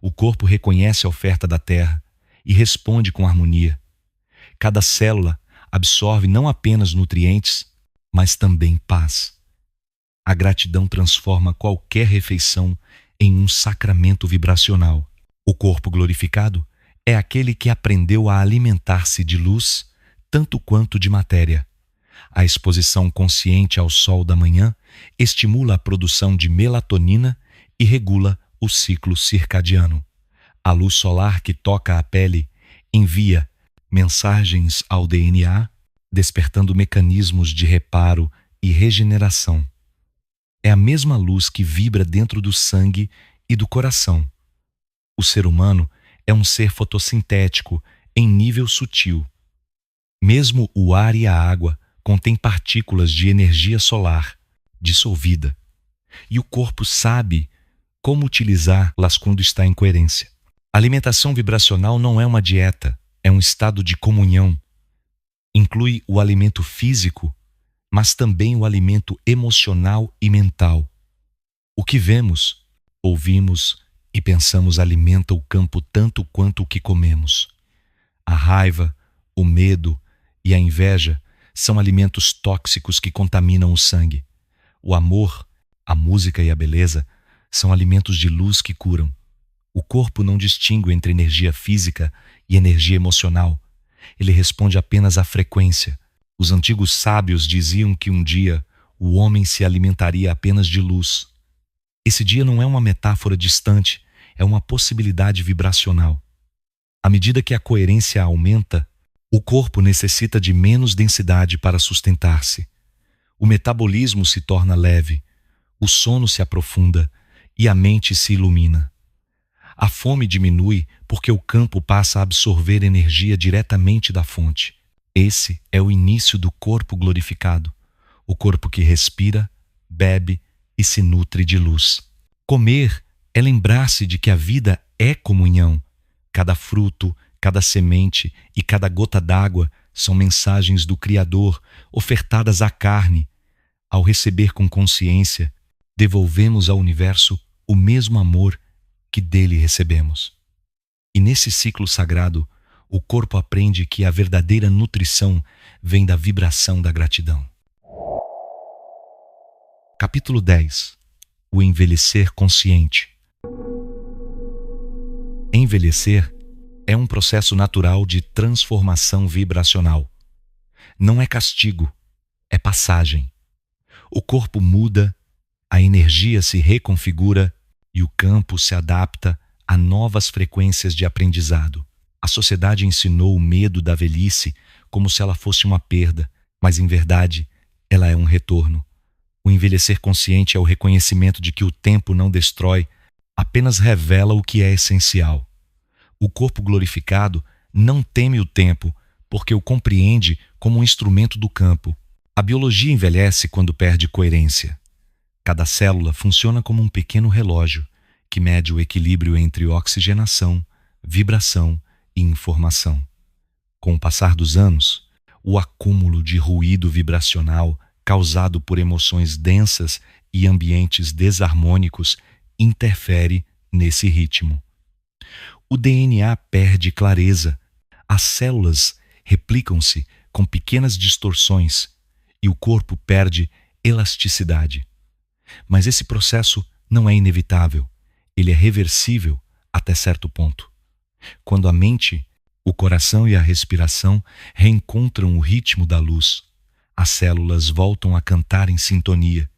O corpo reconhece a oferta da terra e responde com harmonia. Cada célula absorve não apenas nutrientes, mas também paz. A gratidão transforma qualquer refeição em um sacramento vibracional. O corpo glorificado é aquele que aprendeu a alimentar-se de luz tanto quanto de matéria. A exposição consciente ao sol da manhã estimula a produção de melatonina e regula o ciclo circadiano. A luz solar que toca a pele envia mensagens ao DNA, despertando mecanismos de reparo e regeneração. É a mesma luz que vibra dentro do sangue e do coração. O ser humano é um ser fotossintético em nível sutil. Mesmo o ar e a água contêm partículas de energia solar dissolvida, e o corpo sabe como utilizá-las quando está em coerência. A alimentação vibracional não é uma dieta, é um estado de comunhão. Inclui o alimento físico, mas também o alimento emocional e mental. O que vemos, ouvimos e pensamos alimenta o campo tanto quanto o que comemos. A raiva, o medo e a inveja são alimentos tóxicos que contaminam o sangue. O amor, a música e a beleza são alimentos de luz que curam. O corpo não distingue entre energia física e energia emocional. Ele responde apenas à frequência. Os antigos sábios diziam que um dia o homem se alimentaria apenas de luz. Esse dia não é uma metáfora distante, é uma possibilidade vibracional. À medida que a coerência aumenta, o corpo necessita de menos densidade para sustentar-se. O metabolismo se torna leve, o sono se aprofunda e a mente se ilumina. A fome diminui porque o campo passa a absorver energia diretamente da fonte. Esse é o início do corpo glorificado, o corpo que respira, bebe e se nutre de luz. Comer é lembrar-se de que a vida é comunhão. Cada fruto, cada semente e cada gota d'água são mensagens do Criador ofertadas à carne. Ao receber com consciência, devolvemos ao universo o mesmo amor que dele recebemos. E nesse ciclo sagrado, o corpo aprende que a verdadeira nutrição vem da vibração da gratidão. Capítulo 10. O envelhecer consciente. Envelhecer é um processo natural de transformação vibracional. Não é castigo, é passagem. O corpo muda, a energia se reconfigura e o campo se adapta a novas frequências de aprendizado. A sociedade ensinou o medo da velhice como se ela fosse uma perda, mas em verdade ela é um retorno. O envelhecer consciente é o reconhecimento de que o tempo não destrói, apenas revela o que é essencial. O corpo glorificado não teme o tempo porque o compreende como um instrumento do campo. A biologia envelhece quando perde coerência. Cada célula funciona como um pequeno relógio que mede o equilíbrio entre oxigenação, vibração e informação. Com o passar dos anos, o acúmulo de ruído vibracional causado por emoções densas e ambientes desarmônicos interfere nesse ritmo. O DNA perde clareza, as células replicam-se com pequenas distorções e o corpo perde elasticidade. Mas esse processo não é inevitável, ele é reversível até certo ponto. Quando a mente, o coração e a respiração reencontram o ritmo da luz, as células voltam a cantar em sintonia,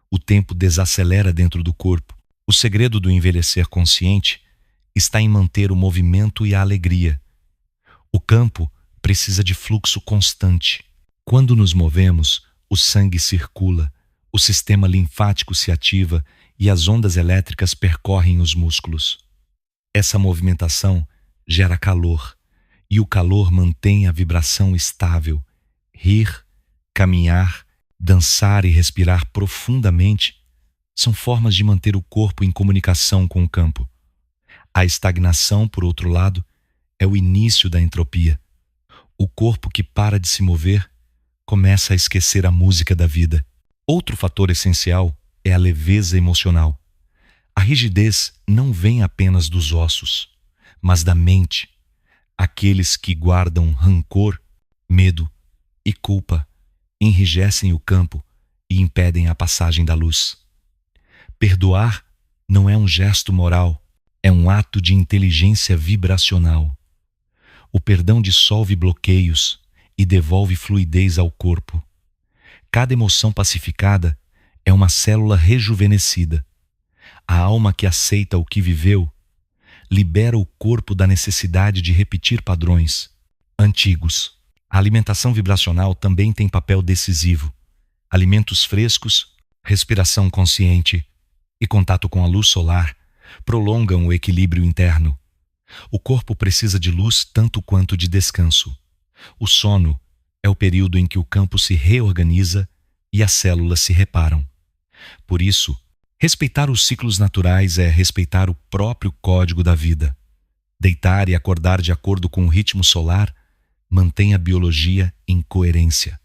o tempo desacelera dentro do corpo. O segredo do envelhecer consciente está em manter o movimento e a alegria. O campo precisa de fluxo constante. Quando nos movemos, o sangue circula, o sistema linfático se ativa e as ondas elétricas percorrem os músculos. Essa movimentação gera calor, e o calor mantém a vibração estável. Rir, caminhar, dançar e respirar profundamente são formas de manter o corpo em comunicação com o campo. A estagnação, por outro lado, é o início da entropia. O corpo que para de se mover começa a esquecer a música da vida. Outro fator essencial é a leveza emocional. A rigidez não vem apenas dos ossos, mas da mente. Aqueles que guardam rancor, medo e culpa enrijecem o campo e impedem a passagem da luz. Perdoar não é um gesto moral, é um ato de inteligência vibracional. O perdão dissolve bloqueios e devolve fluidez ao corpo. Cada emoção pacificada é uma célula rejuvenescida. A alma que aceita o que viveu libera o corpo da necessidade de repetir padrões antigos. A alimentação vibracional também tem papel decisivo. Alimentos frescos, respiração consciente e contato com a luz solar prolongam o equilíbrio interno. O corpo precisa de luz tanto quanto de descanso. O sono é o período em que o campo se reorganiza e as células se reparam. Por isso, respeitar os ciclos naturais é respeitar o próprio código da vida. Deitar e acordar de acordo com o ritmo solar mantém a biologia em coerência.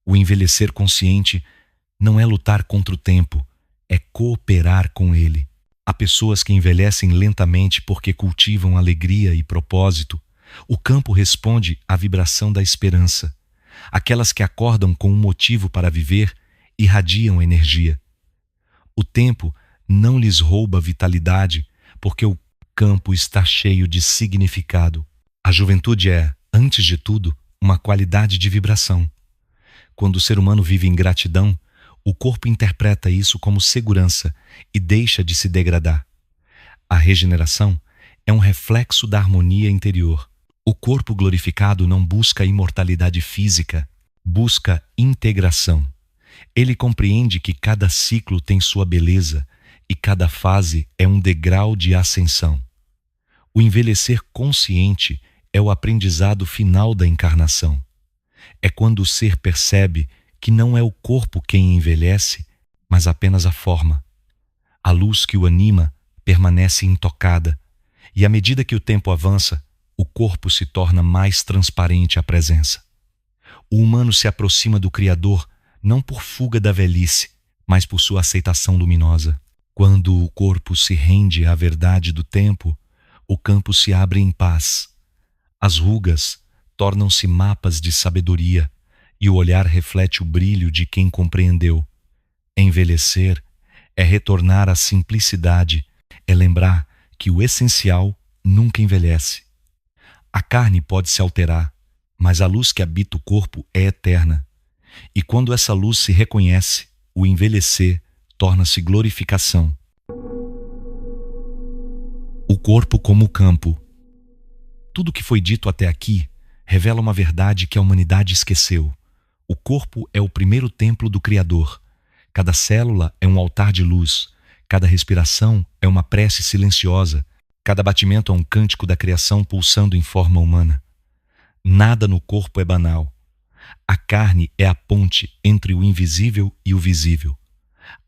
O envelhecer consciente não é lutar contra o tempo, é cooperar com ele. Há pessoas que envelhecem lentamente porque cultivam alegria e propósito. O campo responde à vibração da esperança. Aquelas que acordam com um motivo para viver irradiam energia. O tempo não lhes rouba vitalidade porque o campo está cheio de significado. A juventude é, antes de tudo, uma qualidade de vibração. Quando o ser humano vive em gratidão, o corpo interpreta isso como segurança e deixa de se degradar. A regeneração é um reflexo da harmonia interior. O corpo glorificado não busca imortalidade física, busca integração. Ele compreende que cada ciclo tem sua beleza e cada fase é um degrau de ascensão. O envelhecer consciente é o aprendizado final da encarnação. É quando o ser percebe que não é o corpo quem envelhece, mas apenas a forma. A luz que o anima permanece intocada, e à medida que o tempo avança, o corpo se torna mais transparente à presença. O humano se aproxima do Criador não por fuga da velhice, mas por sua aceitação luminosa. Quando o corpo se rende à verdade do tempo, o campo se abre em paz. As rugas tornam-se mapas de sabedoria e o olhar reflete o brilho de quem compreendeu. Envelhecer é retornar à simplicidade, é lembrar que o essencial nunca envelhece. A carne pode se alterar, mas a luz que habita o corpo é eterna. E quando essa luz se reconhece, o envelhecer torna-se glorificação. O corpo como o campo. Tudo o que foi dito até aqui revela uma verdade que a humanidade esqueceu. O corpo é o primeiro templo do Criador. Cada célula é um altar de luz. Cada respiração é uma prece silenciosa. Cada batimento é um cântico da criação pulsando em forma humana. Nada no corpo é banal. A carne é a ponte entre o invisível e o visível,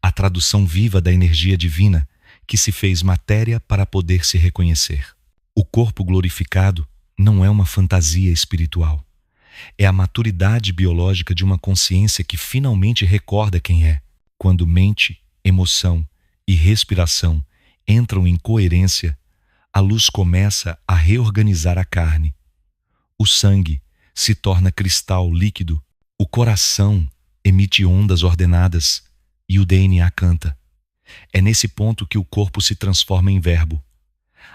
a tradução viva da energia divina que se fez matéria para poder se reconhecer. O corpo glorificado não é uma fantasia espiritual. É a maturidade biológica de uma consciência que finalmente recorda quem é. Quando mente, emoção e respiração entram em coerência, a luz começa a reorganizar a carne. O sangue se torna cristal líquido, o coração emite ondas ordenadas e o DNA canta. É nesse ponto que o corpo se transforma em verbo.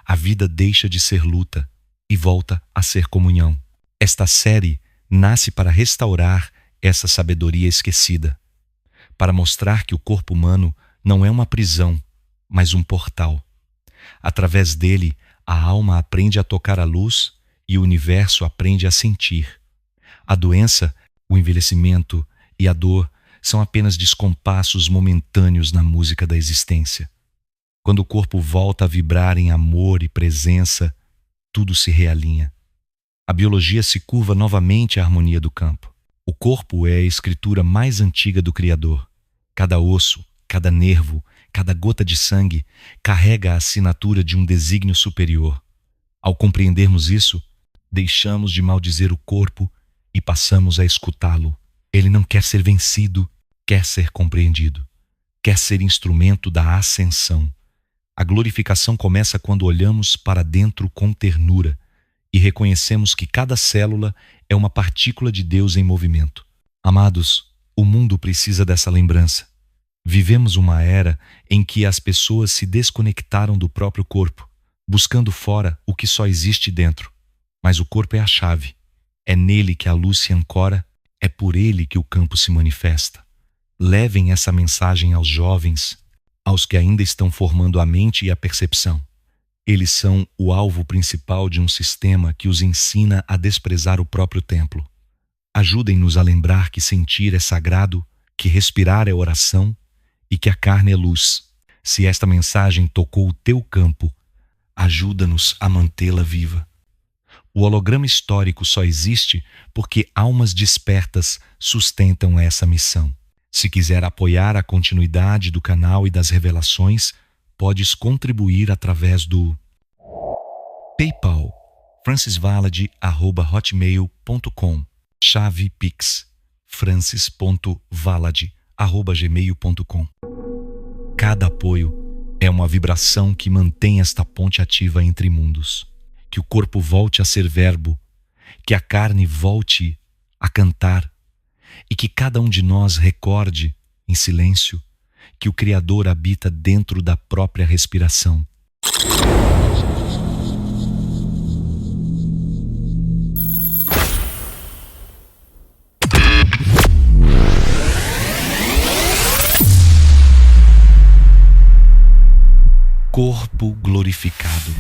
A vida deixa de ser luta e volta a ser comunhão. Esta série nasce para restaurar essa sabedoria esquecida, para mostrar que o corpo humano não é uma prisão, mas um portal. Através dele, a alma aprende a tocar a luz e o universo aprende a sentir. A doença, o envelhecimento e a dor são apenas descompassos momentâneos na música da existência. Quando o corpo volta a vibrar em amor e presença, tudo se realinha. A biologia se curva novamente à harmonia do campo. O corpo é a escritura mais antiga do Criador. Cada osso, cada nervo, cada gota de sangue carrega a assinatura de um desígnio superior. Ao compreendermos isso, deixamos de maldizer o corpo e passamos a escutá-lo. Ele não quer ser vencido, quer ser compreendido. Quer ser instrumento da ascensão. A glorificação começa quando olhamos para dentro com ternura e reconhecemos que cada célula é uma partícula de Deus em movimento. Amados, o mundo precisa dessa lembrança. Vivemos uma era em que as pessoas se desconectaram do próprio corpo, buscando fora o que só existe dentro. Mas o corpo é a chave. É nele que a luz se ancora, é por ele que o campo se manifesta. Levem essa mensagem aos jovens, aos que ainda estão formando a mente e a percepção. Eles são o alvo principal de um sistema que os ensina a desprezar o próprio templo. Ajudem-nos a lembrar que sentir é sagrado, que respirar é oração e que a carne é luz. Se esta mensagem tocou o teu campo, ajuda-nos a mantê-la viva. O holograma histórico só existe porque almas despertas sustentam essa missão. Se quiser apoiar a continuidade do canal e das revelações, podes contribuir através do PayPal, francisvalade@hotmail.com, chave Pix, francis.valade@gmail.com. Cada apoio é uma vibração que mantém esta ponte ativa entre mundos. Que o corpo volte a ser verbo, que a carne volte a cantar e que cada um de nós recorde, em silêncio, que o Criador habita dentro da própria respiração. Corpo glorificado.